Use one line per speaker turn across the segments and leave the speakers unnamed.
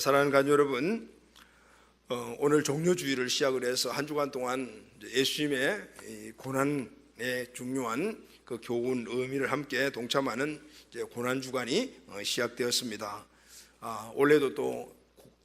사랑하는 가족 여러분, 오늘 종료주일을 시작을 해서 한 주간 동안 예수님의 고난의 중요한 그 교훈 의미를 함께 동참하는 고난주간이 시작되었습니다. 올해도 또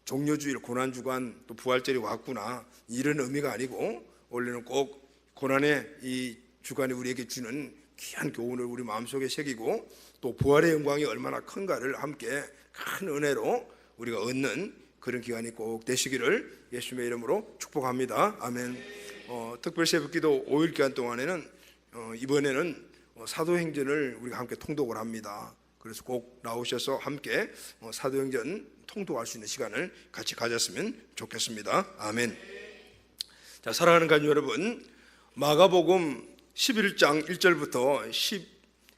종료주일 고난주간 또 부활절이 왔구나 이런 의미가 아니고, 원래는 꼭 고난의 이 주간이 우리에게 주는 귀한 교훈을 우리 마음속에 새기고 또 부활의 영광이 얼마나 큰가를 함께 큰 은혜로 우리가 얻는 그런 기간이 꼭 되시기를 예수님의 이름으로 축복합니다. 아멘. 특별 새벽기도 5일 기간 동안에는 이번에는 사도행전을 우리가 함께 통독을 합니다. 그래서 꼭 나오셔서 함께 사도행전 통독할 수 있는 시간을 같이 가졌으면 좋겠습니다. 아멘. 자, 사랑하는 가족 여러분, 마가복음 11장 1절부터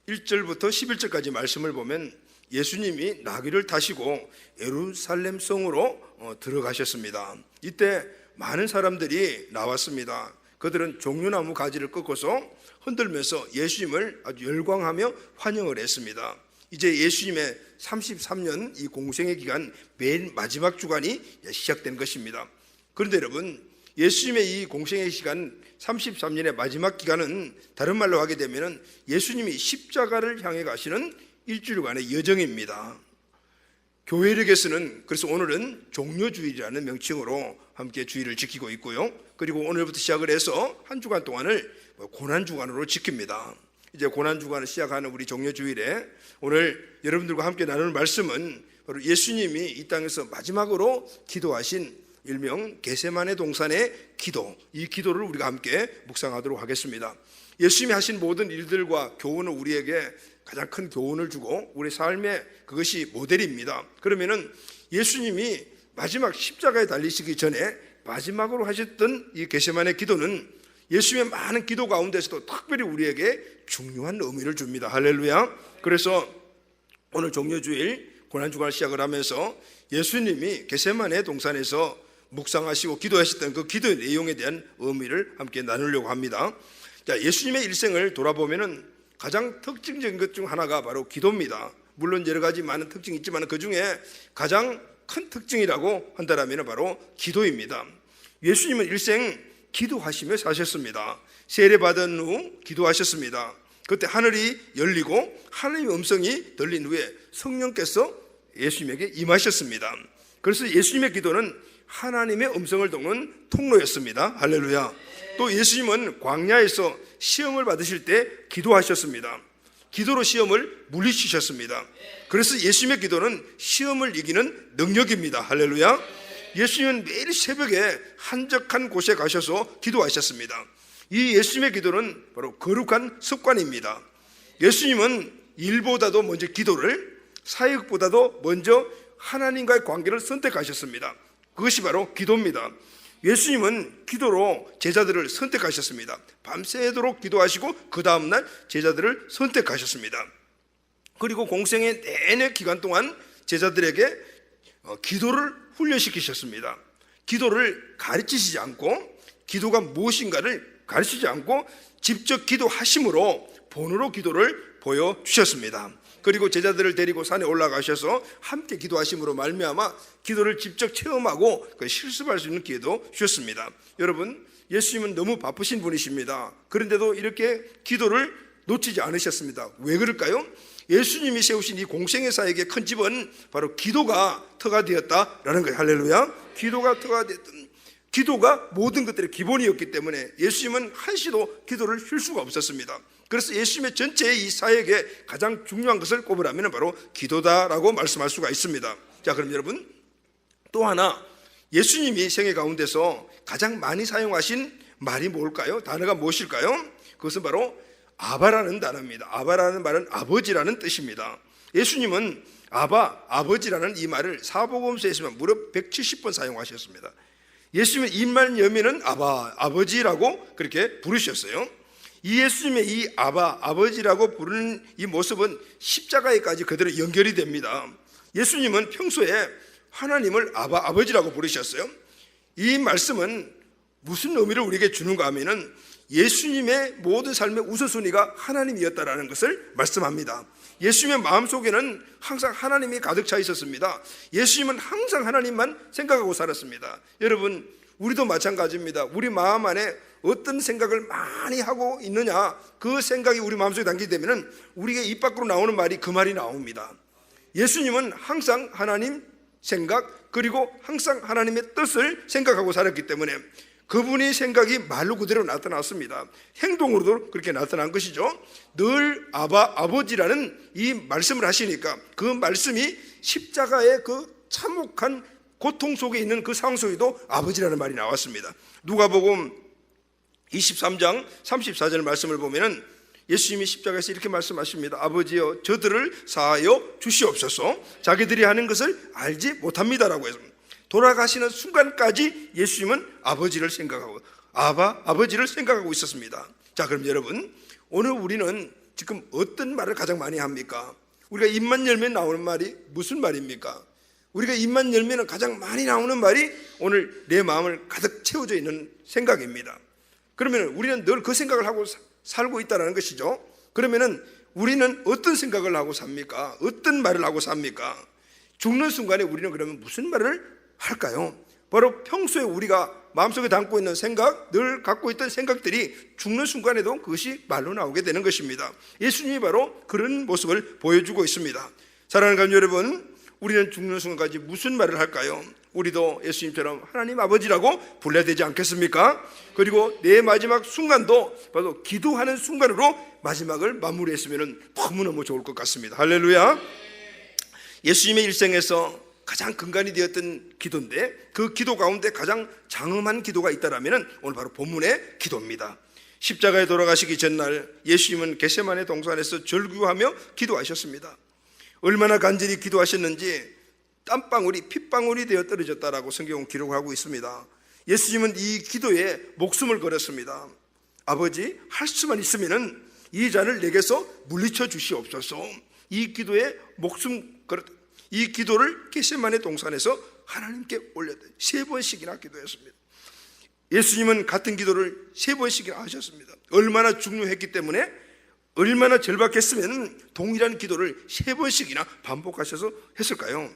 11절까지 말씀을 보면 예수님이 나귀를 타시고 예루살렘 성으로 들어가셨습니다. 이때 많은 사람들이 나왔습니다. 그들은 종려나무 가지를 꺾어서 흔들면서 예수님을 아주 열광하며 환영을 했습니다. 이제 예수님의 33년 이 공생의 기간 맨 마지막 주간이 시작된 것입니다. 그런데 여러분, 예수님의 이 공생의 시간 33년의 마지막 기간은 다른 말로 하게 되면 예수님이 십자가를 향해 가시는 일주일간의 여정입니다. 교회력에서는 그래서 오늘은 종료주일이라는 명칭으로 함께 주일을 지키고 있고요. 그리고 오늘부터 시작을 해서 한 주간 동안을 고난주간으로 지킵니다. 이제 고난주간을 시작하는 우리 종료주일에 오늘 여러분들과 함께 나눌 말씀은 바로 예수님이 이 땅에서 마지막으로 기도하신 일명 겟세마네 동산의 기도, 이 기도를 우리가 함께 묵상하도록 하겠습니다. 예수님이 하신 모든 일들과 교훈은 우리에게 가장 큰 교훈을 주고 우리 삶의 그것이 모델입니다. 그러면은 예수님이 마지막 십자가에 달리시기 전에 마지막으로 하셨던 이 겟세마네 기도는 예수님의 많은 기도 가운데서도 특별히 우리에게 중요한 의미를 줍니다. 할렐루야. 그래서 오늘 종료주일 고난주간을 시작을 하면서 예수님이 겟세마네 동산에서 묵상하시고 기도하셨던 그 기도의 내용에 대한 의미를 함께 나누려고 합니다. 자, 예수님의 일생을 돌아보면은 가장 특징적인 것 중 하나가 바로 기도입니다. 물론 여러 가지 많은 특징이 있지만 그 중에 가장 큰 특징이라고 한다면 바로 기도입니다. 예수님은 일생 기도하시며 사셨습니다. 세례받은 후 기도하셨습니다. 그때 하늘이 열리고 하나님의 음성이 들린 후에 성령께서 예수님에게 임하셨습니다. 그래서 예수님의 기도는 하나님의 음성을 듣는 통로였습니다. 할렐루야. 또 예수님은 광야에서 시험을 받으실 때 기도하셨습니다. 기도로 시험을 물리치셨습니다. 그래서 예수님의 기도는 시험을 이기는 능력입니다. 할렐루야. 예수님은 매일 새벽에 한적한 곳에 가셔서 기도하셨습니다. 이 예수님의 기도는 바로 거룩한 습관입니다. 예수님은 일보다도 먼저 기도를, 사역보다도 먼저 하나님과의 관계를 선택하셨습니다. 그것이 바로 기도입니다. 예수님은 기도로 제자들을 선택하셨습니다. 밤새도록 기도하시고 그 다음날 제자들을 선택하셨습니다. 그리고 공생의 내내 기간 동안 제자들에게 기도를 훈련시키셨습니다. 기도를 가르치시지 않고, 기도가 무엇인가를 가르치지 않고 직접 기도하심으로 본으로 기도를 보여주셨습니다. 그리고 제자들을 데리고 산에 올라가셔서 함께 기도하심으로 말미암아 기도를 직접 체험하고 실습할 수 있는 기회도 주셨습니다. 여러분, 예수님은 너무 바쁘신 분이십니다. 그런데도 이렇게 기도를 놓치지 않으셨습니다. 왜 그럴까요? 예수님이 세우신 이 공생의 사역의 큰 집은 바로 기도가 터가 되었다라는 거예요. 할렐루야. 기도가 터가 되었던, 기도가 모든 것들의 기본이었기 때문에 예수님은 한시도 기도를 쉴 수가 없었습니다. 그래서 예수님의 전체의 이 사역에 가장 중요한 것을 꼽으라면 바로 기도다라고 말씀할 수가 있습니다. 자, 그럼 여러분, 또 하나 예수님이 생애 가운데서 가장 많이 사용하신 말이 뭘까요? 단어가 무엇일까요? 그것은 바로 아바라는 단어입니다. 아바라는 말은 아버지라는 뜻입니다. 예수님은 아바, 아버지라는 이 말을 사복음서에서만 무려 170번 사용하셨습니다. 예수님은 입만 열면은 아바, 아버지라고 그렇게 부르셨어요. 이 예수님의 이 아바, 아버지라고 부르는 이 모습은 십자가에까지 그대로 연결이 됩니다. 예수님은 평소에 하나님을 아바, 아버지라고 부르셨어요. 이 말씀은 무슨 의미를 우리에게 주는가 하면은 예수님의 모든 삶의 우선순위가 하나님이었다라는 것을 말씀합니다. 예수님의 마음속에는 항상 하나님이 가득 차 있었습니다. 예수님은 항상 하나님만 생각하고 살았습니다. 여러분, 우리도 마찬가지입니다. 우리 마음 안에 어떤 생각을 많이 하고 있느냐, 그 생각이 우리 마음속에 담기게 되면 우리가 입 밖으로 나오는 말이 그 말이 나옵니다. 예수님은 항상 하나님 생각, 그리고 항상 하나님의 뜻을 생각하고 살았기 때문에 그분의 생각이 말로 그대로 나타났습니다. 행동으로도 그렇게 나타난 것이죠. 늘 아버지라는 이 말씀을 하시니까 그 말씀이 십자가의 그 참혹한 고통 속에 있는 그 상황 속에도 아버지라는 말이 나왔습니다. 누가복음 23장 34절 말씀을 보면은 예수님이 십자가에서 이렇게 말씀하십니다. 아버지여, 저들을 사하여 주시옵소서. 자기들이 하는 것을 알지 못합니다라고 해서 돌아가시는 순간까지 예수님은 아버지를 생각하고 아버지를 생각하고 있었습니다. 자, 그럼 여러분, 오늘 우리는 지금 어떤 말을 가장 많이 합니까? 우리가 입만 열면 나오는 말이 무슨 말입니까? 우리가 입만 열면 가장 많이 나오는 말이 오늘 내 마음을 가득 채워져 있는 생각입니다. 그러면 우리는 늘 그 생각을 하고 살고 있다는 것이죠. 그러면 우리는 어떤 생각을 하고 삽니까? 어떤 말을 하고 삽니까? 죽는 순간에 우리는 그러면 무슨 말을 할까요? 바로 평소에 우리가 마음속에 담고 있는 생각, 늘 갖고 있던 생각들이 죽는 순간에도 그것이 말로 나오게 되는 것입니다. 예수님이 바로 그런 모습을 보여주고 있습니다. 사랑하는 가족 여러분, 우리는 죽는 순간까지 무슨 말을 할까요? 우리도 예수님처럼 하나님 아버지라고 불러야 되지 않겠습니까? 그리고 내 마지막 순간도 바로 기도하는 순간으로 마지막을 마무리했으면 너무너무 좋을 것 같습니다. 할렐루야. 예수님의 일생에서 가장 근간이 되었던 기도인데, 그 기도 가운데 가장 장엄한 기도가 있다면 오늘 바로 본문의 기도입니다. 십자가에 돌아가시기 전날 예수님은 겟세마네 동산에서 절규하며 기도하셨습니다. 얼마나 간절히 기도하셨는지 땀방울이 핏방울이 되어 떨어졌다라고 성경은 기록하고 있습니다. 예수님은 이 기도에 목숨을 걸었습니다. 아버지, 할 수만 있으면 이 잔을 내게서 물리쳐 주시옵소서. 이 기도에 목숨 걸었. 이 기도를 겟세마네 동산에서 하나님께 올렸다. 3번씩이나 기도했습니다. 예수님은 같은 기도를 3번씩이나 하셨습니다. 얼마나 중요했기 때문에, 얼마나 절박했으면 동일한 기도를 3번씩이나 반복하셔서 했을까요?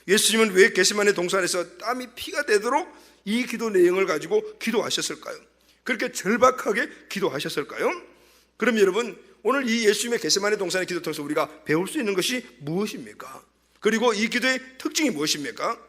예수님은 왜 겟세마네 동산에서 땀이 피가 되도록 이 기도 내용을 가지고 기도하셨을까요? 그렇게 절박하게 기도하셨을까요? 그럼 여러분, 오늘 이 예수님의 겟세마네 동산의 기도 통해서 우리가 배울 수 있는 것이 무엇입니까? 그리고 이 기도의 특징이 무엇입니까?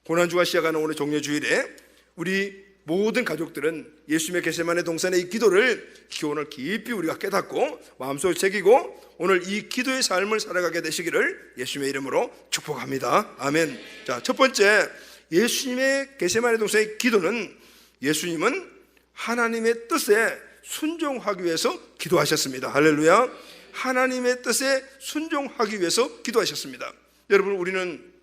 고난주가 시작하는 오늘 종려주일에 우리 모든 가족들은 예수님의 겟세마네 동산의 이 기도를 교훈을 깊이 우리가 깨닫고 마음속에 새기고 오늘 이 기도의 삶을 살아가게 되시기를 예수님의 이름으로 축복합니다. 아멘. 자, 첫 번째, 예수님의 겟세마네 동산의 기도는 예수님은 하나님의 뜻에 순종하기 위해서 기도하셨습니다. 할렐루야. 하나님의 뜻에 순종하기 위해서 기도하셨습니다. 여러분, 우리는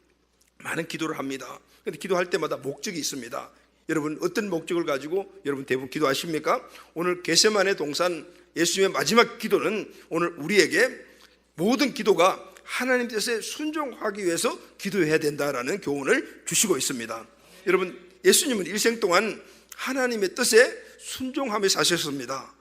많은 기도를 합니다. 그런데 기도할 때마다 목적이 있습니다. 여러분, 어떤 목적을 가지고 여러분 대부분 기도하십니까? 오늘 겟세마네 동산 예수님의 마지막 기도는 오늘 우리에게 모든 기도가 하나님 뜻에 순종하기 위해서 기도해야 된다라는 교훈을 주시고 있습니다. 여러분, 예수님은 일생 동안 하나님의 뜻에 순종하며 사셨습니다.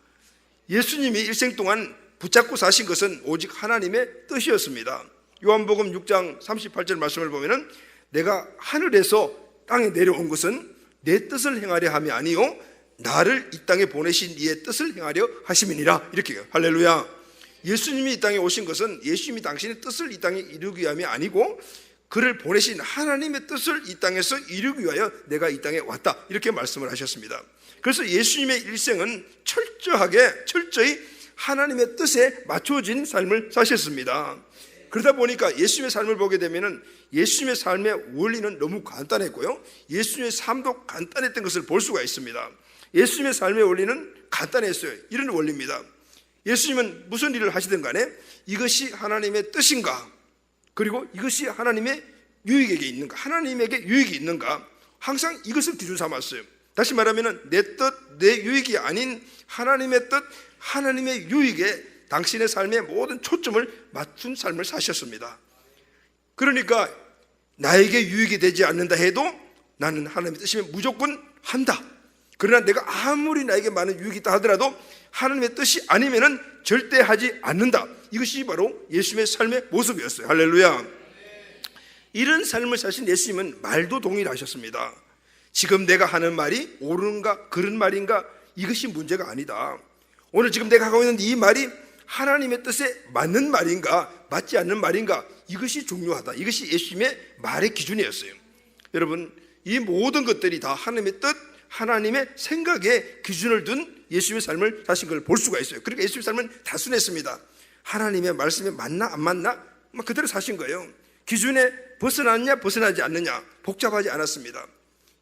예수님이 일생 동안 붙잡고 사신 것은 오직 하나님의 뜻이었습니다. 요한복음 6장 38절 말씀을 보면은 내가 하늘에서 땅에 내려온 것은 내 뜻을 행하려 함이 아니요 나를 이 땅에 보내신 이의 뜻을 행하려 하심이니라. 이렇게 해요. 할렐루야. 예수님이 이 땅에 오신 것은 예수님이 당신의 뜻을 이 땅에 이루기 위함이 아니고 그를 보내신 하나님의 뜻을 이 땅에서 이루기 위하여 내가 이 땅에 왔다. 이렇게 말씀을 하셨습니다. 그래서 예수님의 일생은 철저히 하나님의 뜻에 맞춰진 삶을 사셨습니다. 그러다 보니까 예수님의 삶을 보게 되면 예수님의 삶의 원리는 너무 간단했고요, 예수님의 삶도 간단했던 것을 볼 수가 있습니다. 예수님의 삶의 원리는 간단했어요. 이런 원리입니다. 예수님은 무슨 일을 하시든 간에 이것이 하나님의 뜻인가, 그리고 이것이 하나님의 유익에게 있는가, 하나님에게 유익이 있는가, 항상 이것을 기준 삼았어요. 다시 말하면 내 뜻, 내 유익이 아닌 하나님의 뜻, 하나님의 유익에 당신의 삶의 모든 초점을 맞춘 삶을 사셨습니다. 그러니까 나에게 유익이 되지 않는다 해도 나는 하나님의 뜻이면 무조건 한다. 그러나 내가 아무리 나에게 많은 유익이 있다 하더라도 하나님의 뜻이 아니면은 절대 하지 않는다. 이것이 바로 예수님의 삶의 모습이었어요. 할렐루야. 이런 삶을 사신 예수님은 말도 동일하셨습니다. 지금 내가 하는 말이 옳은가 그런 말인가 이것이 문제가 아니다. 오늘 지금 내가 하고 있는 이 말이 하나님의 뜻에 맞는 말인가 맞지 않는 말인가 이것이 중요하다. 이것이 예수님의 말의 기준이었어요. 여러분, 이 모든 것들이 다 하나님의 뜻, 하나님의 생각에 기준을 둔 예수님의 삶을 사신 걸 볼 수가 있어요. 그러니까 예수님의 삶은 단순했습니다. 하나님의 말씀에 맞나 안 맞나 그대로 사신 거예요. 기준에 벗어났냐 벗어나지 않느냐 복잡하지 않았습니다.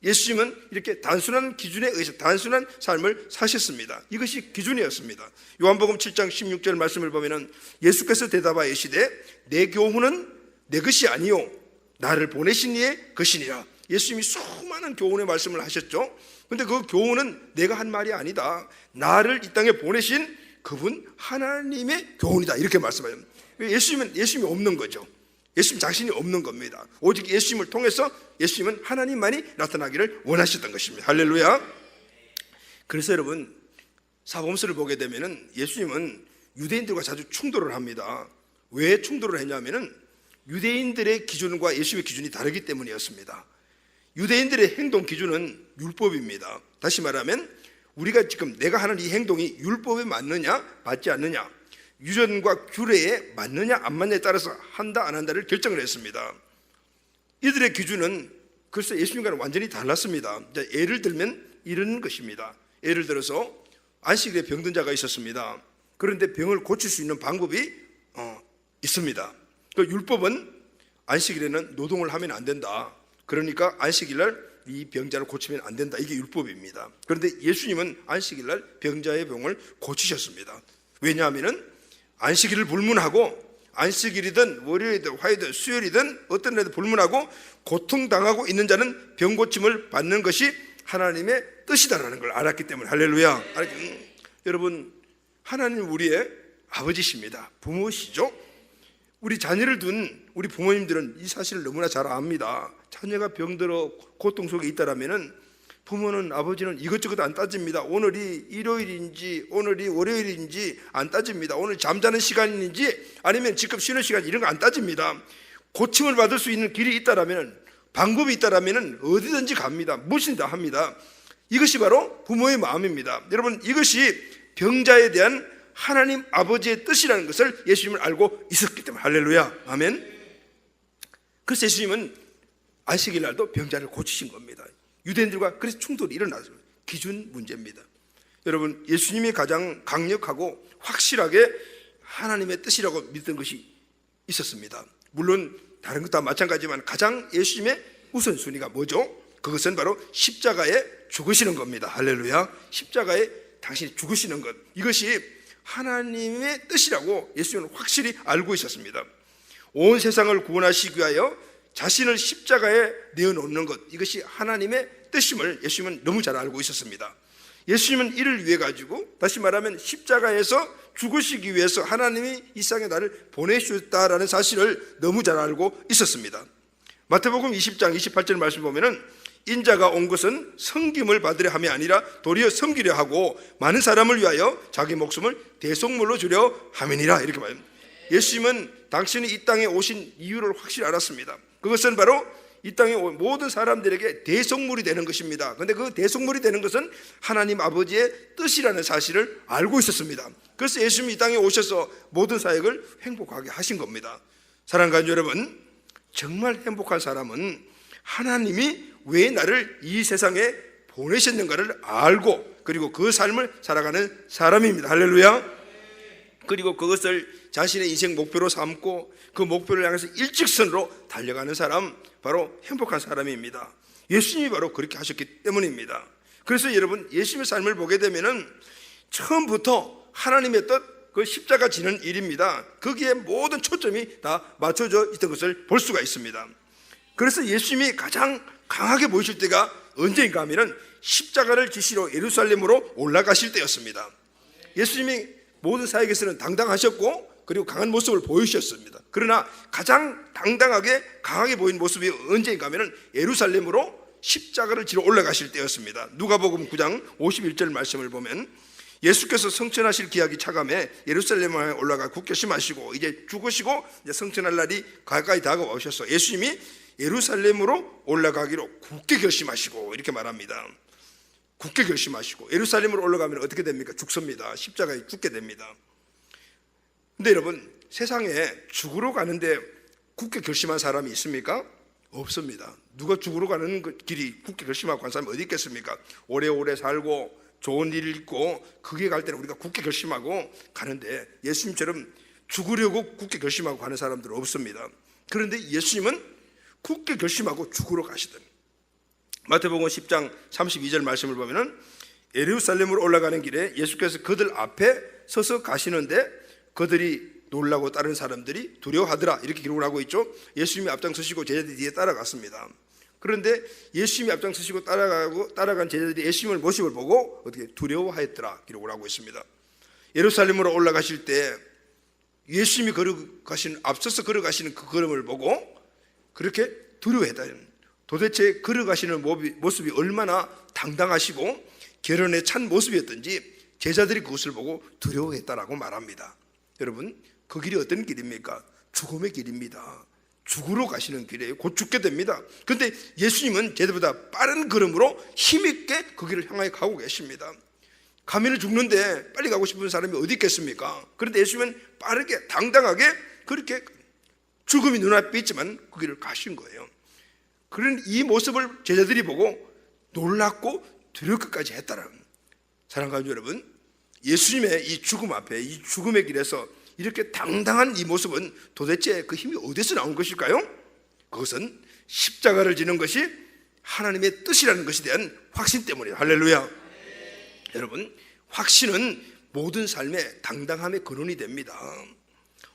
예수님은 이렇게 단순한 기준에 의해서 단순한 삶을 사셨습니다. 이것이 기준이었습니다. 요한복음 7장 16절 말씀을 보면은 예수께서 대답하여 이르시되 내 교훈은 내 것이 아니요 나를 보내신 이의 것이니라. 예수님이 수많은 교훈의 말씀을 하셨죠. 근데 그 교훈은 내가 한 말이 아니다. 나를 이 땅에 보내신 그분 하나님의 교훈이다. 이렇게 말씀해요. 예수님이 없는 거죠. 예수님 자신이 없는 겁니다. 오직 예수님을 통해서 예수님은 하나님만이 나타나기를 원하셨던 것입니다. 할렐루야. 그래서 여러분 사복음서를 보게 되면은 예수님은 유대인들과 자주 충돌을 합니다. 왜 충돌을 했냐면은 유대인들의 기준과 예수님의 기준이 다르기 때문이었습니다. 유대인들의 행동 기준은 율법입니다. 다시 말하면 우리가 지금 내가 하는 이 행동이 율법에 맞느냐 맞지 않느냐 유전과 규례에 맞느냐 안 맞느냐에 따라서 한다 안 한다를 결정을 했습니다. 이들의 기준은 글쎄 예수님과는 완전히 달랐습니다. 예를 들면 이런 것입니다. 예를 들어서 안식일에 병든 자가 있었습니다. 그런데 병을 고칠 수 있는 방법이 있습니다. 그 율법은 안식일에는 노동을 하면 안 된다. 그러니까 안식일날 이 병자를 고치면 안 된다. 이게 율법입니다. 그런데 예수님은 안식일날 병자의 병을 고치셨습니다. 왜냐하면 안식일을 불문하고 안식일이든 월요일이든 화요일이든 수요일이든 어떤 날에도 불문하고 고통당하고 있는 자는 병 고침을 받는 것이 하나님의 뜻이다라는 걸 알았기 때문에 할렐루야. 여러분 하나님은 우리의 아버지십니다. 부모시죠. 우리 자녀를 둔 우리 부모님들은 이 사실을 너무나 잘 압니다. 자녀가 병들어 고통 속에 있다라면은 부모는 아버지는 이것저것 안 따집니다. 오늘이 일요일인지 오늘이 월요일인지 안 따집니다. 오늘 잠자는 시간인지 아니면 지금 쉬는 시간 이런 거 안 따집니다. 고침을 받을 수 있는 길이 있다라면 방법이 있다라면 어디든지 갑니다. 무엇이든 다 합니다. 이것이 바로 부모의 마음입니다. 여러분 이것이 병자에 대한 하나님 아버지의 뜻이라는 것을 예수님은 알고 있었기 때문에 할렐루야 아멘. 그래서 예수님은 안식일 날도 병자를 고치신 겁니다. 유대인들과 그래서 충돌이 일어나죠. 기준 문제입니다. 여러분 예수님이 가장 강력하고 확실하게 하나님의 뜻이라고 믿던 것이 있었습니다. 물론 다른 것 다 마찬가지지만 가장 예수님의 우선순위가 뭐죠? 그것은 바로 십자가에 죽으시는 겁니다. 할렐루야. 십자가에 당신이 죽으시는 것, 이것이 하나님의 뜻이라고 예수님은 확실히 알고 있었습니다. 온 세상을 구원하시기 위하여 자신을 십자가에 내어놓는 것, 이것이 하나님의 뜻임을 예수님은 너무 잘 알고 있었습니다. 예수님은 이를 위해 가지고 다시 말하면 십자가에서 죽으시기 위해서 하나님이 이 세상에 나를 보내주셨다라는 사실을 너무 잘 알고 있었습니다. 마태복음 20장 28절 말씀 보면은 인자가 온 것은 섬김을 받으려 함이 아니라 도리어 섬기려 하고 많은 사람을 위하여 자기 목숨을 대속물로 주려 함이니라 이렇게 말합니다. 예수님은 당신이 이 땅에 오신 이유를 확실히 알았습니다. 그것은 바로 이 땅에 온 모든 사람들에게 대속물이 되는 것입니다. 그런데 그 대속물이 되는 것은 하나님 아버지의 뜻이라는 사실을 알고 있었습니다. 그래서 예수님이 이 땅에 오셔서 모든 사역을 행복하게 하신 겁니다. 사랑하는 가족 여러분, 정말 행복한 사람은 하나님이 왜 나를 이 세상에 보내셨는가를 알고 그리고 그 삶을 살아가는 사람입니다. 할렐루야. 그리고 그것을 자신의 인생 목표로 삼고 그 목표를 향해서 일직선으로 달려가는 사람, 바로 행복한 사람입니다. 예수님이 바로 그렇게 하셨기 때문입니다. 그래서 여러분 예수님의 삶을 보게 되면은 처음부터 하나님의 뜻, 그 십자가 지는 일입니다. 거기에 모든 초점이 다 맞춰져 있던 것을 볼 수가 있습니다. 그래서 예수님이 가장 강하게 보이실 때가 언제인가 하면은 십자가를 지시러 예루살렘으로 올라가실 때였습니다. 예수님이 모든 사역에서는 당당하셨고 그리고 강한 모습을 보이셨습니다. 그러나 가장 당당하게 강하게 보인 모습이 언제인가 하면은 예루살렘으로 십자가를 지러 올라가실 때였습니다. 누가복음 9장 51절 말씀을 보면 예수께서 성천하실 기약이 차감해 예루살렘에 올라가 국결심하시고 이제 죽으시고 이제 성천할 날이 가까이 다가오셔서 예수님이 예루살렘으로 올라가기로 굳게 결심하시고 이렇게 말합니다. 굳게 결심하시고 예루살렘으로 올라가면 어떻게 됩니까? 죽습니다. 십자가에 죽게 됩니다. 근데 여러분, 세상에 죽으러 가는데 굳게 결심한 사람이 있습니까? 없습니다. 누가 죽으러 가는 길이 굳게 결심하고 간 사람이 어디 있겠습니까? 오래오래 살고 좋은 일 있고 그게 갈 때는 우리가 굳게 결심하고 가는데 예수님처럼 죽으려고 굳게 결심하고 가는 사람들은 없습니다. 그런데 예수님은 굳게 결심하고 죽으러 가시더니 마태복음 10장 32절 말씀을 보면은 예루살렘으로 올라가는 길에 예수께서 그들 앞에 서서 가시는데 그들이 놀라고 다른 사람들이 두려워하더라 이렇게 기록을 하고 있죠. 예수님이 앞장서시고 제자들이 뒤에 따라갔습니다. 그런데 예수님이 앞장서시고 따라간 제자들이 예수님의 모습을 보고 어떻게 두려워하였더라 기록을 하고 있습니다. 예루살렘으로 올라가실 때 예수님이 앞서서 걸어가시는 그 걸음을 보고 그렇게 두려워했다. 도대체 걸어가시는 모습이 얼마나 당당하시고 결연에 찬 모습이었던지 제자들이 그것을 보고 두려워했다라고 말합니다. 여러분, 그 길이 어떤 길입니까? 죽음의 길입니다. 죽으러 가시는 길에 곧 죽게 됩니다. 그런데 예수님은 제자들보다 빠른 걸음으로 힘있게 그 길을 향하여 가고 계십니다. 가면을 죽는데 빨리 가고 싶은 사람이 어디 있겠습니까? 그런데 예수님은 빠르게 당당하게 그렇게 죽음이 눈앞에 있지만 그 길을 가신 거예요. 그런 이 모습을 제자들이 보고 놀랍고 두려울 것까지 했다라는, 사랑하는 여러분, 예수님의 이 죽음 앞에 이 죽음의 길에서 이렇게 당당한 이 모습은 도대체 그 힘이 어디서 나온 것일까요? 그것은 십자가를 지는 것이 하나님의 뜻이라는 것에 대한 확신 때문이에요. 할렐루야. 여러분, 확신은 모든 삶의 당당함의 근원이 됩니다.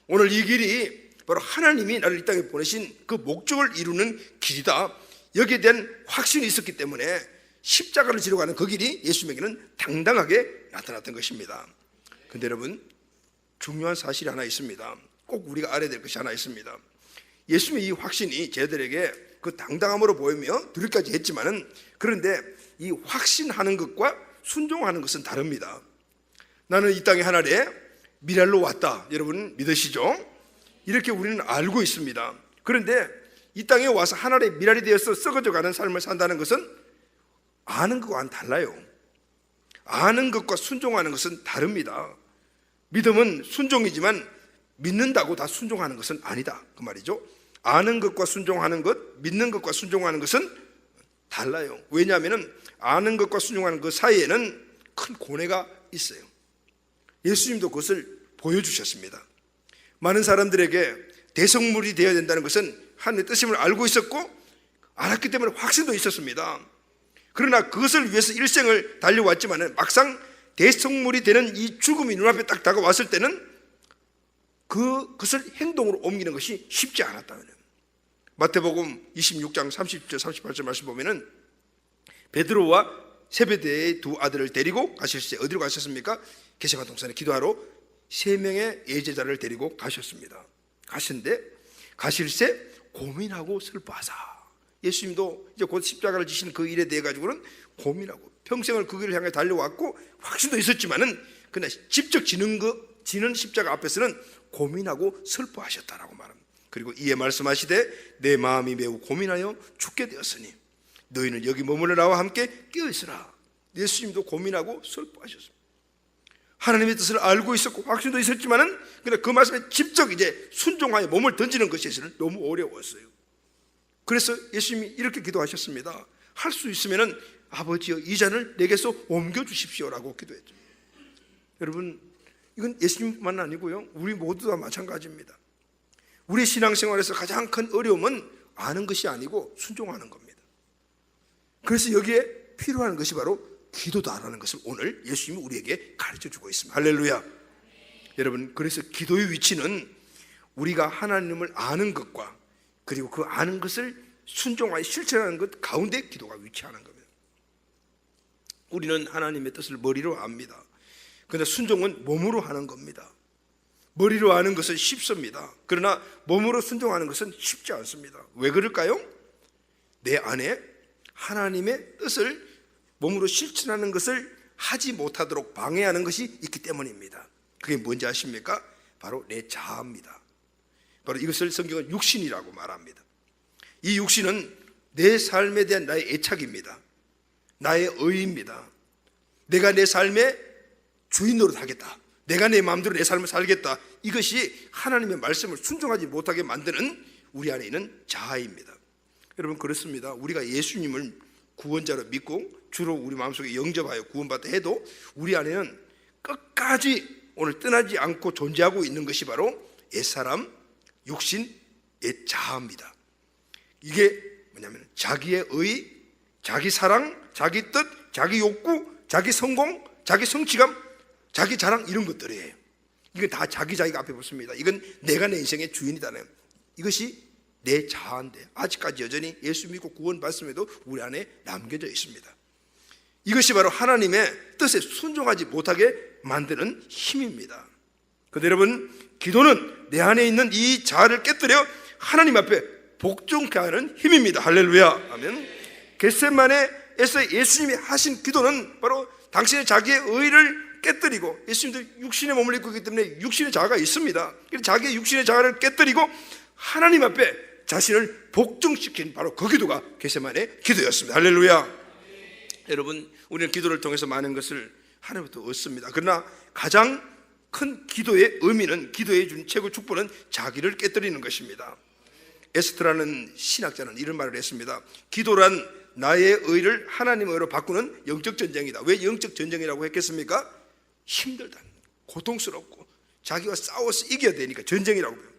오늘 이 길이 바로 하나님이 나를 이 땅에 보내신 그 목적을 이루는 길이다. 여기에 대한 확신이 있었기 때문에 십자가를 지러 가는 그 길이 예수님에게는 당당하게 나타났던 것입니다. 그런데 여러분, 중요한 사실이 하나 있습니다. 꼭 우리가 알아야 될 것이 하나 있습니다. 예수님의 이 확신이 제자들에게 그 당당함으로 보이며 두렵기까지 했지만은, 그런데 이 확신하는 것과 순종하는 것은 다릅니다. 나는 이 땅에 하나님의 미랄로 왔다, 여러분 믿으시죠? 이렇게 우리는 알고 있습니다. 그런데 이 땅에 와서 하나님의 미랄이 되어서 썩어져가는 삶을 산다는 것은 아는 것과는 달라요. 아는 것과 순종하는 것은 다릅니다. 믿음은 순종이지만 믿는다고 다 순종하는 것은 아니다, 그 말이죠. 아는 것과 순종하는 것, 믿는 것과 순종하는 것은 달라요. 왜냐하면 아는 것과 순종하는 그 사이에는 큰 고뇌가 있어요. 예수님도 그것을 보여주셨습니다. 많은 사람들에게 대성물이 되어야 된다는 것은 하나님의 뜻임을 알고 있었고 알았기 때문에 확신도 있었습니다. 그러나 그것을 위해서 일생을 달려왔지만 막상 대성물이 되는 이 죽음이 눈앞에 딱 다가왔을 때는 그것을 행동으로 옮기는 것이 쉽지 않았다는 거예요. 마태복음 26장 30절 38절 말씀 보면은 베드로와 세베대의 두 아들을 데리고 가실 때 어디로 가셨습니까? 게세마 동산에 기도하러 3명의 예제자를 데리고 가셨습니다. 가실새 고민하고 슬퍼하사. 예수님도 이제 곧 십자가를 지시는 그 일에 대해 가지고는 고민하고 평생을 그 길을 향해 달려왔고 확신도 있었지만은 그러나 직접 지는 십자가 앞에서는 고민하고 슬퍼하셨다라고 말합니다. 그리고 이에 말씀하시되 내 마음이 매우 고민하여 죽게 되었으니 너희는 여기 머물러 나와 함께 깨어 있으라. 예수님도 고민하고 슬퍼하셨습니다. 하나님의 뜻을 알고 있었고 확신도 있었지만은 그러나 그 말씀에 직접 이제 순종하여 몸을 던지는 것이 너무 어려웠어요. 그래서 예수님이 이렇게 기도하셨습니다. 할 수 있으면은 아버지여 이 잔을 내게서 옮겨 주십시오라고 기도했죠. 여러분, 이건 예수님만 아니고요, 우리 모두 다 마찬가지입니다. 우리 신앙생활에서 가장 큰 어려움은 아는 것이 아니고 순종하는 겁니다. 그래서 여기에 필요한 것이 바로 기도다라는 것을 오늘 예수님이 우리에게 가르쳐주고 있습니다. 할렐루야. 여러분, 그래서 기도의 위치는 우리가 하나님을 아는 것과 그리고 그 아는 것을 순종하여 실천하는 것 가운데 기도가 위치하는 겁니다. 우리는 하나님의 뜻을 머리로 압니다. 그런데 순종은 몸으로 하는 겁니다. 머리로 아는 것은 쉽습니다. 그러나 몸으로 순종하는 것은 쉽지 않습니다. 왜 그럴까요? 내 안에 하나님의 뜻을 몸으로 실천하는 것을 하지 못하도록 방해하는 것이 있기 때문입니다. 그게 뭔지 아십니까? 바로 내 자아입니다. 바로 이것을 성경은 육신이라고 말합니다. 이 육신은 내 삶에 대한 나의 애착입니다. 나의 의입니다. 내가 내 삶의 주인 노릇하겠다, 내가 내 마음대로 내 삶을 살겠다, 이것이 하나님의 말씀을 순종하지 못하게 만드는 우리 안에 있는 자아입니다. 여러분, 그렇습니다. 우리가 예수님을 구원자로 믿고 주로 우리 마음속에 영접하여 구원받다 해도 우리 안에는 끝까지 오늘 떠나지 않고 존재하고 있는 것이 바로 옛사람, 육신, 옛 자아입니다. 이게 뭐냐면 자기의 의, 자기 사랑, 자기 뜻, 자기 욕구, 자기 성공, 자기 성취감, 자기 자랑, 이런 것들이에요. 이건 다 자기가 앞에 붙습니다. 이건 내가 내 인생의 주인이다는, 이것이 내 자아인데 아직까지 여전히 예수 믿고 구원받음에도 우리 안에 남겨져 있습니다. 이것이 바로 하나님의 뜻에 순종하지 못하게 만드는 힘입니다. 그런데 여러분, 기도는 내 안에 있는 이 자아를 깨뜨려 하나님 앞에 복종케 하는 힘입니다. 할렐루야, 아멘. 겟세마네에서 예수님이 하신 기도는 바로 당신의 자기의 의를 깨뜨리고, 예수님도 육신의 몸을 입고 있기 때문에 육신의 자아가 있습니다. 자기의 육신의 자아를 깨뜨리고 하나님 앞에 자신을 복종시킨 바로 그 기도가 겟세마네 기도였습니다. 할렐루야. 여러분, 우리는 기도를 통해서 많은 것을 하나님부터 얻습니다. 그러나 가장 큰 기도의 의미는, 기도에 준 최고 축복은 자기를 깨뜨리는 것입니다. 에스더라는 신학자는 이런 말을 했습니다. 기도란 나의 의를 하나님의 의로 바꾸는 영적 전쟁이다. 왜 영적 전쟁이라고 했겠습니까? 힘들다, 고통스럽고 자기와 싸워서 이겨야 되니까 전쟁이라고 해요.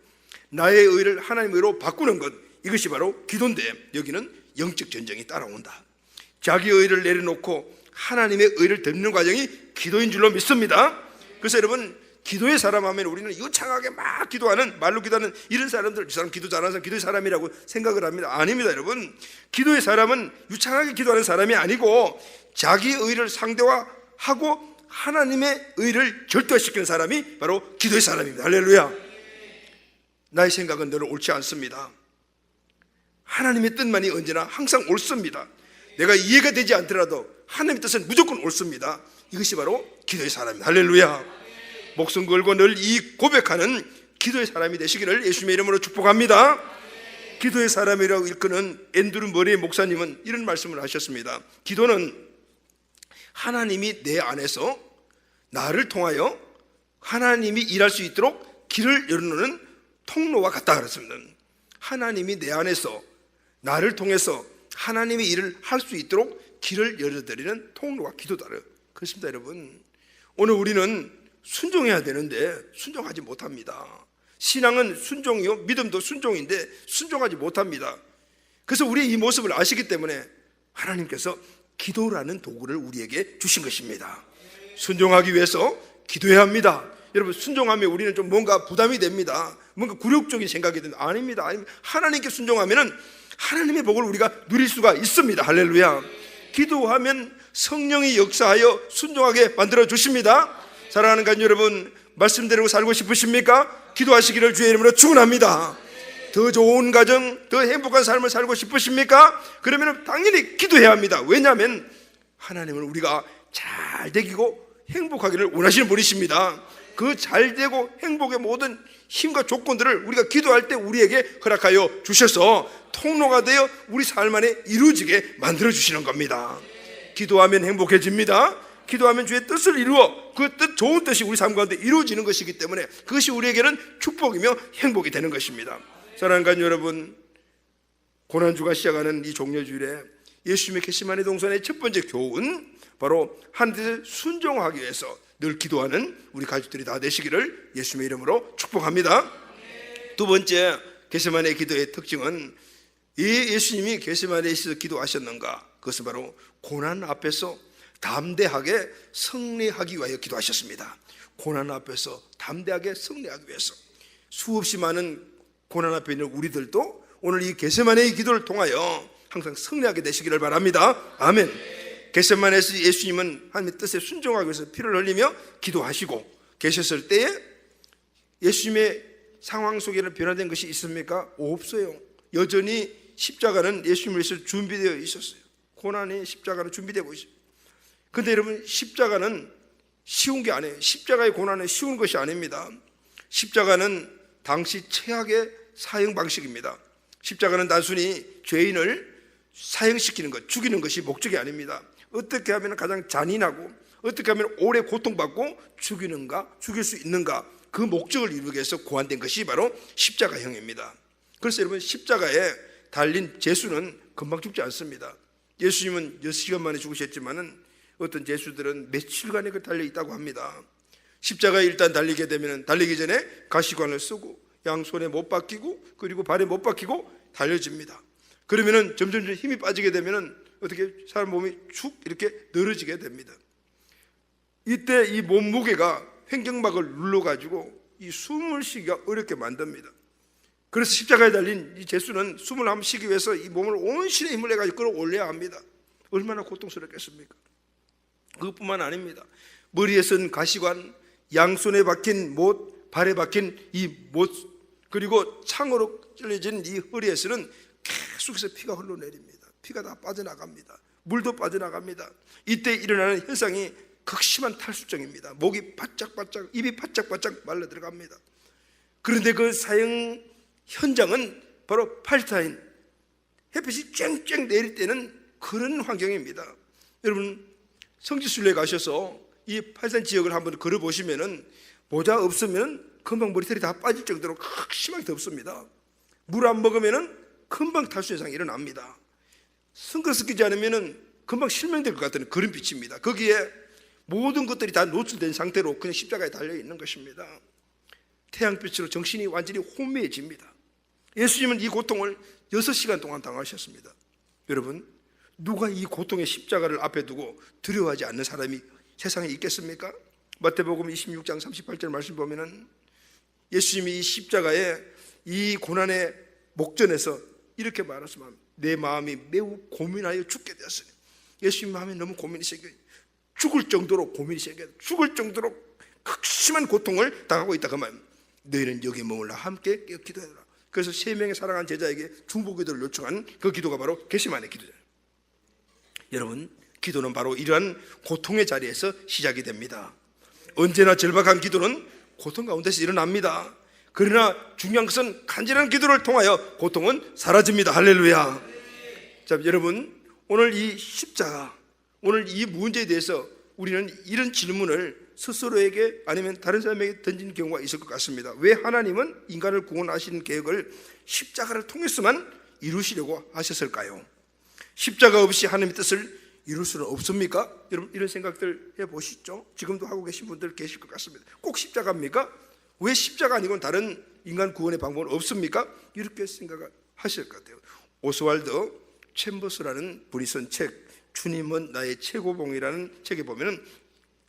나의 의를 하나님의 의로 바꾸는 것, 이것이 바로 기도인데 여기는 영적 전쟁이 따라온다. 자기의 의를 내려놓고 하나님의 의를 덮는 과정이 기도인 줄로 믿습니다. 그래서 여러분, 기도의 사람 하면 우리는 유창하게 막 기도하는, 말로 기도하는 이런 사람들, 이 사람 기도 잘하는 사람 기도의 사람이라고 생각을 합니다. 아닙니다. 여러분, 기도의 사람은 유창하게 기도하는 사람이 아니고 자기의 의를 상대화하고 하나님의 의를 절대화시키는 사람이 바로 기도의 사람입니다. 할렐루야. 나의 생각은 늘 옳지 않습니다. 하나님의 뜻만이 언제나 항상 옳습니다. 내가 이해가 되지 않더라도 하나님의 뜻은 무조건 옳습니다. 이것이 바로 기도의 사람입니다. 할렐루야. 목숨 걸고 늘 이 고백하는 기도의 사람이 되시기를 예수님의 이름으로 축복합니다. 기도의 사람이라고 일컫는 앤드루 머레이 목사님은 이런 말씀을 하셨습니다. 기도는 하나님이 내 안에서 나를 통하여 하나님이 일할 수 있도록 길을 열어놓는 통로와 같다 그랬습니다. 하나님이 내 안에서 나를 통해서 하나님의 일을 할 수 있도록 길을 열어드리는 통로가 기도다. 그렇습니다. 여러분, 오늘 우리는 순종해야 되는데 순종하지 못합니다. 신앙은 순종이요, 믿음도 순종인데 순종하지 못합니다. 그래서 우리의 이 모습을 아시기 때문에 하나님께서 기도라는 도구를 우리에게 주신 것입니다. 순종하기 위해서 기도해야 합니다. 여러분, 순종하면 우리는 좀 뭔가 부담이 됩니다. 뭔가 굴욕적인 생각이 듭니다. 아닙니다. 하나님께 순종하면 하나님의 복을 우리가 누릴 수가 있습니다. 할렐루야. 기도하면 성령이 역사하여 순종하게 만들어 주십니다. 사랑하는 가족 여러분, 말씀대로 살고 싶으십니까? 기도하시기를 주의 이름으로 축원합니다. 더 좋은 가정, 더 행복한 삶을 살고 싶으십니까? 그러면 당연히 기도해야 합니다. 왜냐하면 하나님은 우리가 잘 되고 행복하기를 원하시는 분이십니다. 그 잘되고 행복의 모든 힘과 조건들을 우리가 기도할 때 우리에게 허락하여 주셔서 통로가 되어 우리 삶 안에 이루어지게 만들어 주시는 겁니다. 기도하면 행복해집니다. 기도하면 주의 뜻을 이루어 그 뜻, 좋은 뜻이 우리 삶 가운데 이루어지는 것이기 때문에 그것이 우리에게는 축복이며 행복이 되는 것입니다. 사랑하는 가족 여러분, 고난주가 시작하는 이 종려주일에 예수님의 겟세마네 동산의 첫 번째 교훈, 바로 하나님께 순종하기 위해서 늘 기도하는 우리 가족들이 다 되시기를 예수님의 이름으로 축복합니다. 두 번째, 겟세마네 기도의 특징은 이 예수님이 겟세마네에서 기도하셨는가? 그것은 바로 고난 앞에서 담대하게 승리하기 위하여 기도하셨습니다. 고난 앞에서 담대하게 승리하기 위해서. 수없이 많은 고난 앞에 있는 우리들도 오늘 이 겟세마네의 기도를 통하여 항상 승리하게 되시기를 바랍니다. 아멘. 겟세마네에서 예수님은 하나님의 뜻에 순종하기 위해서 피를 흘리며 기도하시고 계셨을 때에 예수님의 상황 속에는 변화된 것이 있습니까? 없어요. 여전히 십자가는 예수님을 위해서 준비되어 있었어요. 고난의 십자가는 준비되고 있어요. 근데 여러분, 십자가는 쉬운 게 아니에요. 십자가의 고난은 쉬운 것이 아닙니다. 십자가는 당시 최악의 사형 방식입니다. 십자가는 단순히 죄인을 사형시키는 것, 죽이는 것이 목적이 아닙니다. 어떻게 하면 가장 잔인하고 어떻게 하면 오래 고통받고 죽일 수 있는가, 그 목적을 이루기 위해서 고안된 것이 바로 십자가형입니다. 그래서 여러분, 십자가에 달린 제수는 금방 죽지 않습니다. 예수님은 6시간 만에 죽으셨지만은 어떤 제수들은 며칠간에 달려 있다고 합니다. 십자가에 일단 달리게 되면 달리기 전에 가시관을 쓰고 양손에 못 박히고 그리고 발에 못 박히고 달려집니다. 그러면은 점점 힘이 빠지게 되면은 어떻게 사람 몸이 축 이렇게 늘어지게 됩니다. 이때 이 몸무게가 횡격막을 눌러가지고 이 숨을 쉬기가 어렵게 만듭니다. 그래서 십자가에 달린 이 제수는 숨을 한번 쉬기 위해서 이 몸을 온신의 힘을 내가지고 끌어올려야 합니다. 얼마나 고통스럽겠습니까? 그것뿐만 아닙니다. 머리에 쓴 가시관, 양손에 박힌 못, 발에 박힌 이 못, 그리고 창으로 찔러진 이 허리에서는 계속해서 피가 흘러내립니다. 피가 다 빠져나갑니다. 물도 빠져나갑니다. 이때 일어나는 현상이 극심한 탈수증입니다. 목이 바짝바짝, 입이 바짝바짝 말라 들어갑니다. 그런데 그 사형 현장은 바로 팔타인, 햇빛이 쨍쨍 내릴 때는 그런 환경입니다. 여러분, 성지순례에 가셔서 이 팔산 지역을 한번 걸어보시면은 모자 없으면 금방 머리털이 다 빠질 정도로 극심하게 덥습니다. 물 안 먹으면은 금방 탈수 현상이 일어납니다. 선글라스 끼지 않으면은 금방 실명될 것 같은 그런 빛입니다. 거기에 모든 것들이 다 노출된 상태로 그냥 십자가에 달려 있는 것입니다. 태양빛으로 정신이 완전히 혼미해집니다. 예수님은 이 고통을 6시간 동안 당하셨습니다. 여러분, 누가 이 고통의 십자가를 앞에 두고 두려워하지 않는 사람이 세상에 있겠습니까? 마태복음 26장 38절 말씀 보면은 예수님이 이 십자가의 이 고난의 목전에서 이렇게 말하셨습니다. 내 마음이 매우 고민하여 죽게 되었으니, 예수님 마음에 너무 고민이 생겨요. 죽을 정도로 고민이 생겨요. 죽을 정도로 극심한 고통을 당하고 있다 그 말. 너희는 여기 머물러 함께 기도해라. 그래서 3명의 사랑하는 제자에게 중보기도를 요청한 그 기도가 바로 겟세마네 기도잖아요. 여러분, 기도는 바로 이러한 고통의 자리에서 시작이 됩니다. 언제나 절박한 기도는 고통 가운데서 일어납니다. 그러나 중요한 것은 간절한 기도를 통하여 고통은 사라집니다. 할렐루야. 자, 여러분, 오늘 이 십자가, 오늘 이 문제에 대해서 우리는 이런 질문을 스스로에게 아니면 다른 사람에게 던진 경우가 있을 것 같습니다. 왜 하나님은 인간을 구원하시는 계획을 십자가를 통해서만 이루시려고 하셨을까요? 십자가 없이 하나님의 뜻을 이룰 수는 없습니까? 여러분, 이런 생각들 해보시죠. 지금도 하고 계신 분들 계실 것 같습니다. 꼭 십자가입니까? 왜 십자가 아니고는 다른 인간 구원의 방법은 없습니까? 이렇게 생각하실 것 같아요. 오스왈드 챔버스라는 분이 쓴 책, 주님은 나의 최고봉이라는 책에 보면은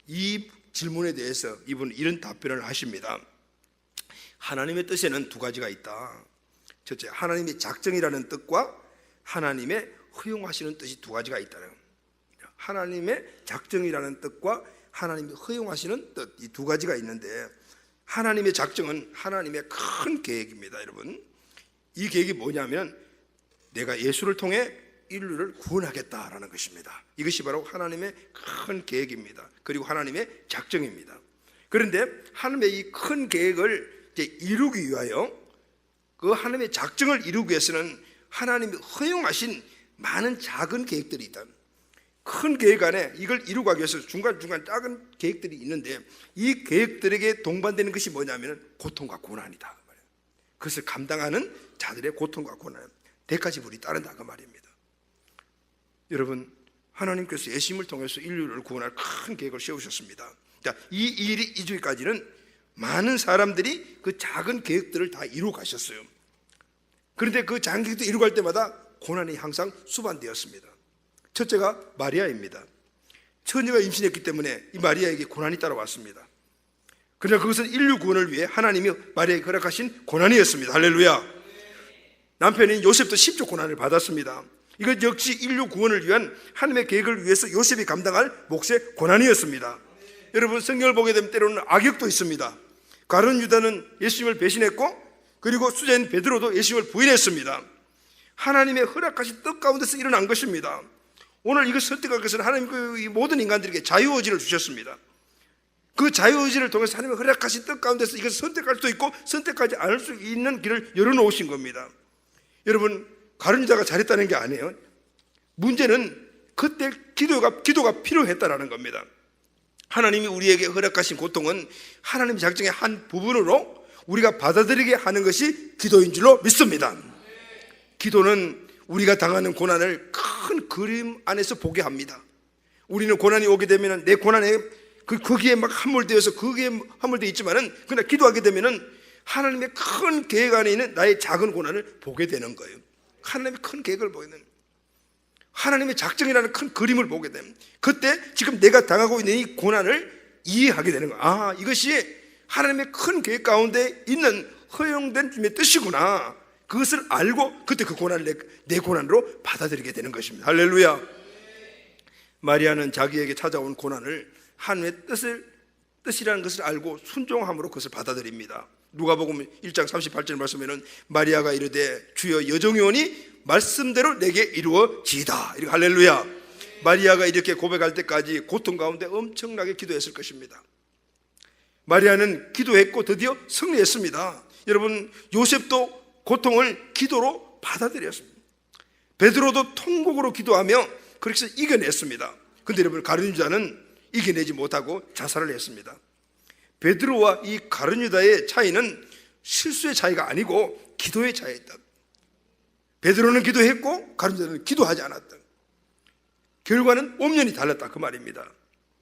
이 질문에 대해서 이분은 이런 답변을 하십니다. 하나님의 뜻에는 2가지가 있다. 첫째, 하나님의 작정이라는 뜻과 하나님의 허용하시는 뜻이 2가지가 있다는 겁니다. 하나님의 작정이라는 뜻과 하나님이 허용하시는 뜻, 이 2가지가 있는데, 하나님의 작정은 하나님의 큰 계획입니다. 여러분, 이 계획이 뭐냐면 내가 예수를 통해 인류를 구원하겠다라는 것입니다. 이것이 바로 하나님의 큰 계획입니다. 그리고 하나님의 작정입니다. 그런데 하나님의 이 큰 계획을 이제 이루기 위하여, 그 하나님의 작정을 이루기 위해서는 하나님이 허용하신 많은 작은 계획들이 있다. 큰 계획 안에 이걸 이루기 위해서 중간중간 작은 계획들이 있는데, 이 계획들에게 동반되는 것이 뭐냐면 고통과 고난이다. 그것을 감당하는 자들의 고통과 고난, 대가지불이 따른다 그 말입니다. 여러분, 하나님께서 예수님을 통해서 인류를 구원할 큰 계획을 세우셨습니다. 자, 이 일이 이주기까지는 많은 사람들이 그 작은 계획들을 다 이루어 가셨어요. 그런데 그 작은 계획들 이루어 갈 때마다 고난이 항상 수반되었습니다. 첫째가 마리아입니다. 처녀가 임신했기 때문에 이 마리아에게 고난이 따라왔습니다. 그러나 그것은 인류 구원을 위해 하나님이 마리아에게 허락하신 고난이었습니다. 할렐루야. 남편인 요셉도 심적 고난을 받았습니다. 이것 역시 인류 구원을 위한 하나님의 계획을 위해서 요셉이 감당할 몫의 고난이었습니다. 여러분, 성경을 보게 되면 때로는 악역도 있습니다. 가룟 유다는 예수님을 배신했고, 그리고 수자인 베드로도 예수님을 부인했습니다. 하나님의 허락하신 뜻 가운데서 일어난 것입니다. 오늘 이거 선택할 것은 하나님 이 모든 인간들에게 자유의지를 주셨습니다. 그 자유의지를 통해서 하나님의 허락하신 뜻 가운데서 이것을 선택할 수 있고 선택하지 않을 수 있는 길을 열어놓으신 겁니다. 여러분, 가룟유다가 잘했다는 게 아니에요. 문제는 그때 기도가 필요했다라는 겁니다. 하나님이 우리에게 허락하신 고통은 하나님 작정의 한 부분으로 우리가 받아들이게 하는 것이 기도인 줄로 믿습니다. 기도는 우리가 당하는 고난을 큰 그림 안에서 보게 합니다. 우리는 고난이 오게 되면 내 고난에 거기에 막 함몰되어서 거기에 함몰되어 있지만은 그러나 기도하게 되면은 하나님의 큰 계획 안에 있는 나의 작은 고난을 보게 되는 거예요. 하나님의 큰 계획을 보게 되는, 하나님의 작정이라는 큰 그림을 보게 되면 그때 지금 내가 당하고 있는 이 고난을 이해하게 되는 거예요. 아, 이것이 하나님의 큰 계획 가운데 있는 허용된 주님의 뜻이구나. 그것을 알고 그때 그 고난을 내 고난으로 받아들이게 되는 것입니다. 할렐루야. 마리아는 자기에게 찾아온 고난을 하나님의 뜻이라는 것을 알고 순종함으로 그것을 받아들입니다. 누가복음 1장 38절 말씀에는 마리아가 이르되 주여 여정이오니 말씀대로 내게 이루어지이다. 이렇게 할렐루야. 마리아가 이렇게 고백할 때까지 고통 가운데 엄청나게 기도했을 것입니다. 마리아는 기도했고 드디어 승리했습니다. 여러분, 요셉도 고통을 기도로 받아들였습니다. 베드로도 통곡으로 기도하며 그렇게 해서 이겨냈습니다. 그런데 여러분, 가룟유다는 이겨내지 못하고 자살을 했습니다. 베드로와 이 가룟유다의 차이는 실수의 차이가 아니고 기도의 차이였다. 베드로는 기도했고 가룟유다는 기도하지 않았다. 결과는 엄연히 달랐다, 그 말입니다.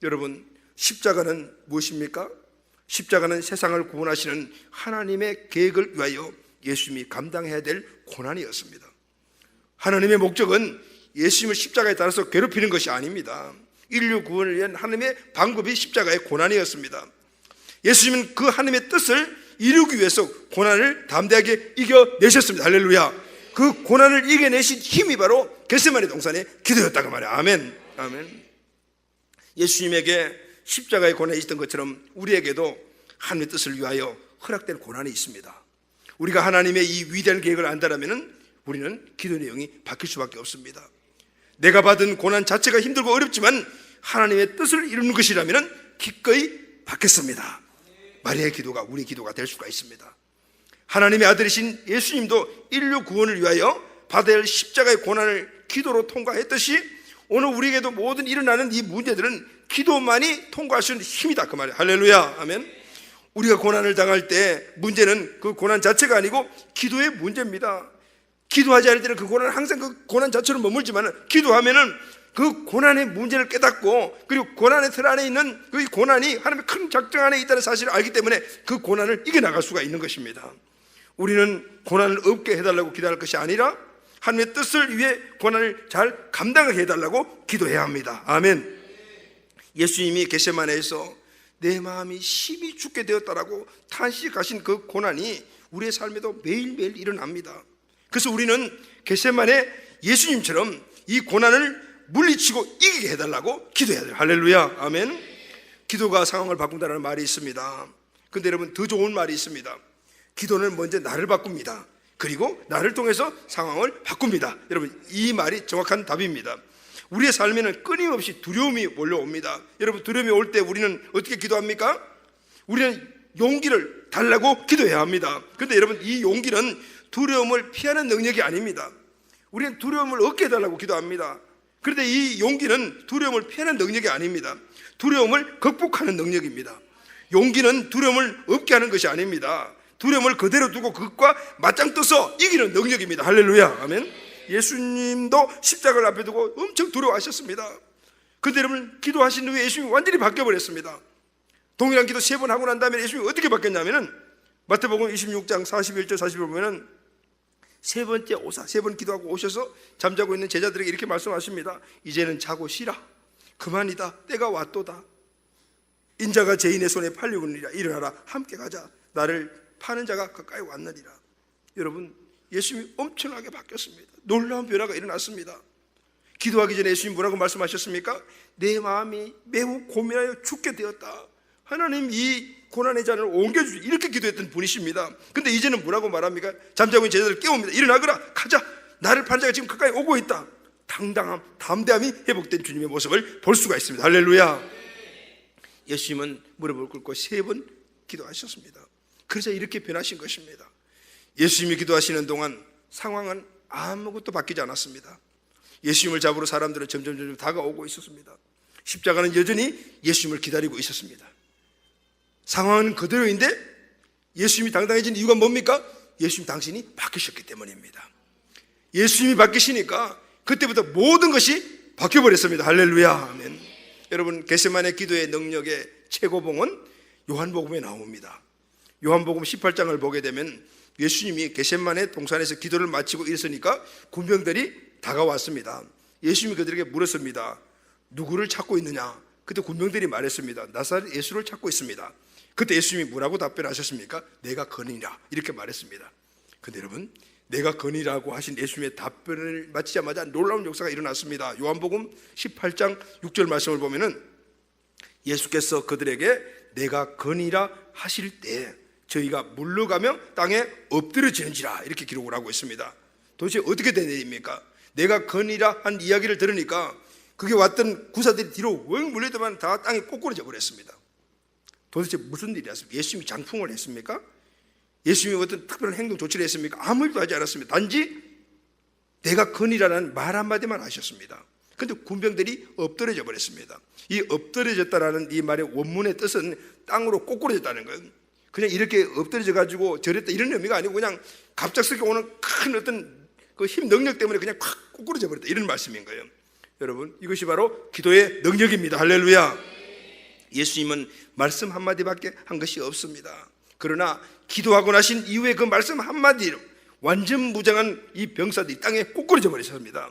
여러분, 십자가는 무엇입니까? 십자가는 세상을 구원하시는 하나님의 계획을 위하여 예수님이 감당해야 될 고난이었습니다. 하나님의 목적은 예수님을 십자가에 따라서 괴롭히는 것이 아닙니다. 인류 구원을 위한 하나님의 방법이 십자가의 고난이었습니다. 예수님은 그 하나님의 뜻을 이루기 위해서 고난을 담대하게 이겨내셨습니다. 할렐루야. 그 고난을 이겨내신 힘이 바로 겟세마네 동산의 기도였다고 말이에요. 아멘. 아멘. 예수님에게 십자가의 고난이 있던 것처럼 우리에게도 하나님의 뜻을 위하여 허락된 고난이 있습니다. 우리가 하나님의 이 위대한 계획을 안다라면 우리는 기도 내용이 바뀔 수밖에 없습니다. 내가 받은 고난 자체가 힘들고 어렵지만 하나님의 뜻을 이루는 것이라면 기꺼이 받겠습니다. 마리아의 기도가 우리 기도가 될 수가 있습니다. 하나님의 아들이신 예수님도 인류 구원을 위하여 받아야 할 십자가의 고난을 기도로 통과했듯이 오늘 우리에게도 모든 일어나는 이 문제들은 기도만이 통과할 수 있는 힘이다, 그 말이에요. 할렐루야. 아멘. 우리가 고난을 당할 때 문제는 그 고난 자체가 아니고 기도의 문제입니다. 기도하지 않을 때는 그 고난은 항상 그 고난 자체로 머물지만 기도하면은 그 고난의 문제를 깨닫고 그리고 고난의 틀 안에 있는 그 고난이 하나님의 큰 작정 안에 있다는 사실을 알기 때문에 그 고난을 이겨나갈 수가 있는 것입니다. 우리는 고난을 없게 해달라고 기도할 것이 아니라 하나님의 뜻을 위해 고난을 잘 감당하게 해달라고 기도해야 합니다. 아멘. 예수님이 겟세마네에서 내 마음이 심히 죽게 되었다라고 탄식하신 그 고난이 우리의 삶에도 매일매일 일어납니다. 그래서 우리는 겟세마네 예수님처럼 이 고난을 물리치고 이기게 해달라고 기도해야 돼요. 할렐루야. 아멘. 기도가 상황을 바꾼다는 말이 있습니다. 근데 여러분, 더 좋은 말이 있습니다. 기도는 먼저 나를 바꿉니다. 그리고 나를 통해서 상황을 바꿉니다. 여러분, 이 말이 정확한 답입니다. 우리의 삶에는 끊임없이 두려움이 몰려옵니다. 여러분, 두려움이 올 때 우리는 어떻게 기도합니까? 우리는 용기를 달라고 기도해야 합니다. 그런데 여러분, 이 용기는 두려움을 피하는 능력이 아닙니다. 우리는 두려움을 얻게 해달라고 기도합니다. 그런데 이 용기는 두려움을 피하는 능력이 아닙니다. 두려움을 극복하는 능력입니다. 용기는 두려움을 없게 하는 것이 아닙니다. 두려움을 그대로 두고 그것과 맞짱 떠서 이기는 능력입니다. 할렐루야. 아멘. 예수님도 십자가를 앞에 두고 엄청 두려워하셨습니다. 그런데 여러분, 기도하신 후에 예수님이 완전히 바뀌어버렸습니다. 동일한 기도 3번 하고 난 다음에 예수님이 어떻게 바뀌었냐면은 마태복음 26장 41절 40절 보면은 세 번째 오사, 3번 기도하고 오셔서 잠자고 있는 제자들에게 이렇게 말씀하십니다. 이제는 자고 쉬라. 그만이다. 때가 왔도다. 인자가 죄인의 손에 팔리우니라. 일어나라. 함께 가자. 나를 파는 자가 가까이 왔느니라. 여러분, 예수님이 엄청나게 바뀌었습니다. 놀라운 변화가 일어났습니다. 기도하기 전에 예수님 뭐라고 말씀하셨습니까? 내 마음이 매우 고민하여 죽게 되었다. 하나님, 이 고난의 잔을 옮겨주시, 이렇게 기도했던 분이십니다. 근데 이제는 뭐라고 말합니까? 잠자고 있는 제자들을 깨웁니다. 일어나거라. 가자. 나를 파는 자가 지금 가까이 오고 있다. 당당함, 담대함이 회복된 주님의 모습을 볼 수가 있습니다. 할렐루야. 예수님은 무릎을 꿇고 3번 기도하셨습니다. 그래서 이렇게 변하신 것입니다. 예수님이 기도하시는 동안 상황은 아무것도 바뀌지 않았습니다. 예수님을 잡으러 사람들은 점점 다가오고 있었습니다. 십자가는 여전히 예수님을 기다리고 있었습니다. 상황은 그대로인데 예수님이 당당해진 이유가 뭡니까? 예수님 당신이 바뀌셨기 때문입니다. 예수님이 바뀌시니까 그때부터 모든 것이 바뀌어버렸습니다. 할렐루야. 아멘. 여러분, 겟세마네 기도의 능력의 최고봉은 요한복음에 나옵니다. 요한복음 18장을 보게 되면 예수님이 겟세마네 동산에서 기도를 마치고 일어서니까 군병들이 다가왔습니다. 예수님이 그들에게 물었습니다. 누구를 찾고 있느냐? 그때 군병들이 말했습니다. 나사렛 예수를 찾고 있습니다. 그때 예수님이 뭐라고 답변하셨습니까? 내가 거니라, 이렇게 말했습니다. 근데 여러분, 내가 거니라고 하신 예수님의 답변을 마치자마자 놀라운 역사가 일어났습니다. 요한복음 18장 6절 말씀을 보면은 예수께서 그들에게 내가 거니라 하실 때 저희가 물러가며 땅에 엎드려지는지라, 이렇게 기록을 하고 있습니다. 도대체 어떻게 된 일입니까? 내가 거니라 한 이야기를 들으니까 그게 왔던 구사들이 뒤로 월 물려더만 다 땅에 꼬꾸라져 버렸습니다. 도대체 무슨 일이었습니까? 예수님이 장풍을 했습니까? 예수님이 어떤 특별한 행동 조치를 했습니까? 아무 일도 하지 않았습니다. 단지 내가 거니라는 말 한마디만 하셨습니다. 그런데 군병들이 엎드려져 버렸습니다. 이 엎드려졌다라는 이 말의 원문의 뜻은 땅으로 꼬꾸라졌다는 거예요. 그냥 이렇게 엎드려져 가지고 절했다 이런 의미가 아니고 그냥 갑작스럽게 오는 큰 어떤 그 힘 능력 때문에 그냥 콱 꼬꾸라져 버렸다, 이런 말씀인 거예요. 여러분, 이것이 바로 기도의 능력입니다. 할렐루야. 예수님은 말씀 한마디밖에 한 것이 없습니다. 그러나 기도하고 나신 이후에 그 말씀 한마디로 완전 무장한 이 병사들이 땅에 꼬꾸라져 버렸습니다.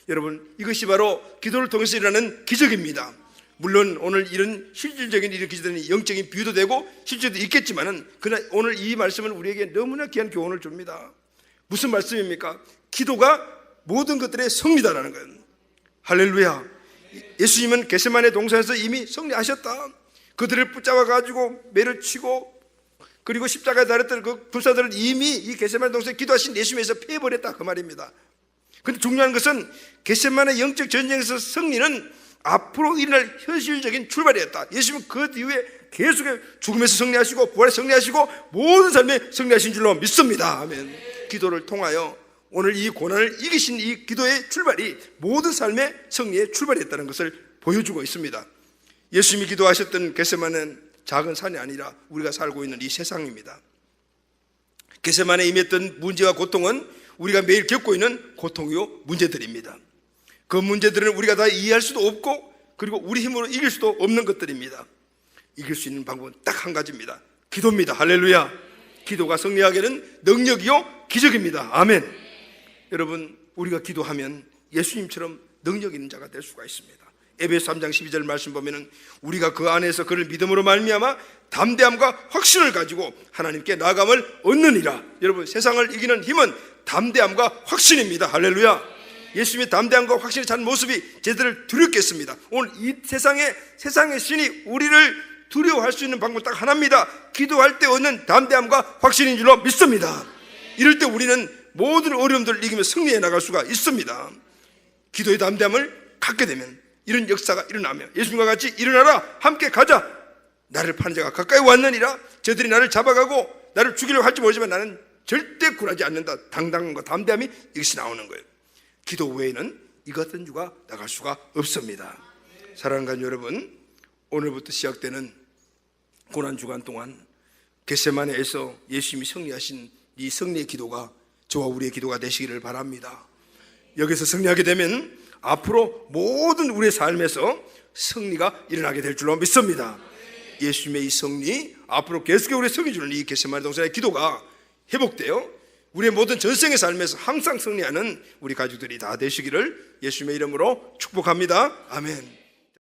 여러분, 이것이 바로 기도를 통해서 일어나는 기적입니다. 물론 오늘 이런 실질적인 이런 기적들은 영적인 비유도 되고 실제도 있겠지만은 그러나 오늘 이 말씀은 우리에게 너무나 귀한 교훈을 줍니다. 무슨 말씀입니까? 기도가 모든 것들의 승리다라는 거예요. 할렐루야. 예수님은 겟세마네 동산에서 이미 승리하셨다. 그들을 붙잡아 가지고 매를 치고 그리고 십자가에 달렸던 그 불사들을 이미 이 겟세마네 동산에 기도하신 예수님에서 패해버렸다, 그 말입니다. 그런데 중요한 것은 겟세마네 영적 전쟁에서 승리는 앞으로 일어날 현실적인 출발이었다. 예수님은 그 이후에 계속 죽음에서 승리하시고 부활에 승리하시고 모든 삶에 승리하신 줄로 믿습니다. 아멘. 기도를 통하여 오늘 이 고난을 이기신 이 기도의 출발이 모든 삶의 승리의 출발이었다는 것을 보여주고 있습니다. 예수님이 기도하셨던 겟세마네는 작은 산이 아니라 우리가 살고 있는 이 세상입니다. 겟세마네에 임했던 문제와 고통은 우리가 매일 겪고 있는 고통이요 문제들입니다. 그 문제들은 우리가 다 이해할 수도 없고 그리고 우리 힘으로 이길 수도 없는 것들입니다. 이길 수 있는 방법은 딱 한 가지입니다. 기도입니다. 할렐루야. 기도가 승리하게는 능력이요 기적입니다. 아멘. 여러분, 우리가 기도하면 예수님처럼 능력 있는 자가 될 수가 있습니다. 에베소 3장 12절 말씀 보면은 우리가 그 안에서 그를 믿음으로 말미암아 담대함과 확신을 가지고 하나님께 나아감을 얻느니라. 여러분, 세상을 이기는 힘은 담대함과 확신입니다. 할렐루야. 예수님의 담대함과 확신의 찬 모습이 제들을 두렵겠습니다. 오늘 이 세상의 신이 우리를 두려워할 수 있는 방법 딱 하나입니다. 기도할 때 얻는 담대함과 확신인 줄로 믿습니다. 이럴 때 우리는 모든 어려움들을 이기며 승리해 나갈 수가 있습니다. 기도의 담대함을 갖게 되면 이런 역사가 일어나며 예수님과 같이 일어나라, 함께 가자, 나를 파는 자가 가까이 왔느니라, 저들이 나를 잡아가고 나를 죽이려고 할지 모르지만 나는 절대 굴하지 않는다. 당당함과 담대함이 이것이 나오는 거예요. 기도 외에는 이 같은 주가 나갈 수가 없습니다. 사랑하는 가족 여러분, 오늘부터 시작되는 고난주간 동안 겟세마네에서 예수님이 승리하신 이 승리의 기도가 저와 우리의 기도가 되시기를 바랍니다. 여기서 승리하게 되면 앞으로 모든 우리의 삶에서 승리가 일어나게 될 줄로 믿습니다. 예수님의 이 승리, 앞으로 계속해 우리의 승리 주는 이 겟세마네 동산의 기도가 회복되어 우리의 모든 전생의 삶에서 항상 승리하는 우리 가족들이 다 되시기를 예수님의 이름으로 축복합니다. 아멘.